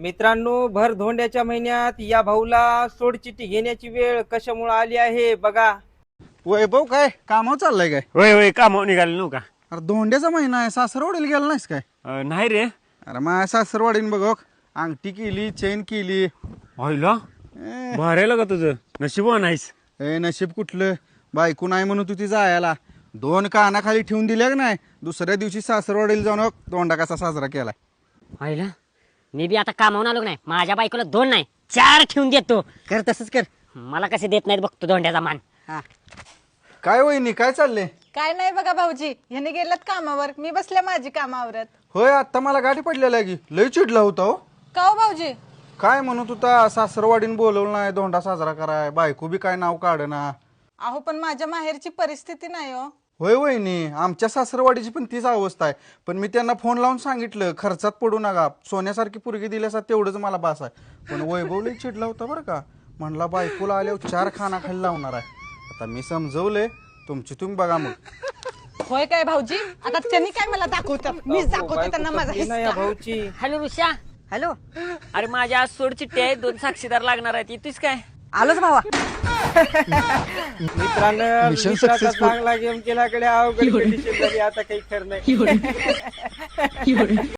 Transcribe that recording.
मित्रांनो, भर धोंड्याच्या महिन्यात या भाऊला सोडचिठ्ठी घेण्याची वेळ कशामुळे आली आहे बघा. वैभव काय कामावर चाललाय काय? होय होय कामावर निघाले नव्ह का? अरे धोंड्याचा महिना आहे, सासरवाडीला गेला नाहीस काय? नाही रे. अरे माझ्या सासरवाडीने बघ अंगठी केली, चेन केली. होयला भारायला का तुझं नशीबवान आहेस. नशीब कुठलं, बायको नाही म्हणून तू ती जायला 2 कानाखाली ठेवून दिल्या का नाही. दुसऱ्या दिवशी सासरवाडीला जाऊन धोंडा कसा साजरा केलाय. व्हायला मी बी आता कामावून आलो नाही, माझ्या बायकोला 2 नाही 4 ठेवून देतो. कर तसंच कर. मला कसे देत नाहीत बघतो धोंड्याचा मान. काय वहिनी काय चाललंय? काय नाही बघा भाऊजी, ह्याने गेलात कामावर, मी बसल्या माझी कामावरत. होय आता मला गाडी पडलेला की लय चिडला होता हो. का हो भाऊजी? काय म्हणत होता सासरवाडीने बोलवलं नाही धोंडा साजरा कराय, बायको बी काय नाव काढना. अहो पण माझ्या माहेरची परिस्थिती नाही हो. होय वहिनी आमच्या सासरवाडीची पण तीच अवस्था आहे. पण मी त्यांना फोन लावून सांगितलं खर्चात पडू नका, सोन्यासारखी पोरगी दिल्यास तेवढंच मला बास आहे. पण वैभव लय चिडला होता बरं का. म्हणला बायकोला आल्यावर 4 खानाखाली लावणार आहे. आता मी समजवलंय, तुमची तुम्ही बघा मग. होय काय भाऊजी? आता त्यांनी काय मला दाखवतात, मीच दाखवते त्यांना माझा बायको नाही या हिस्सा. भाऊची. हॅलो ऋषा. हॅलो. अरे माझ्या आज सोड चिठ्ठी आहे, 2 साक्षीदार लागणार आहेत. येतोस काय? आलोच भावा. मित्रांनो, विश्वाचा चांगला गेम केल्याकडे अवघड कंडिशन झाली, आता काही खरं नाही.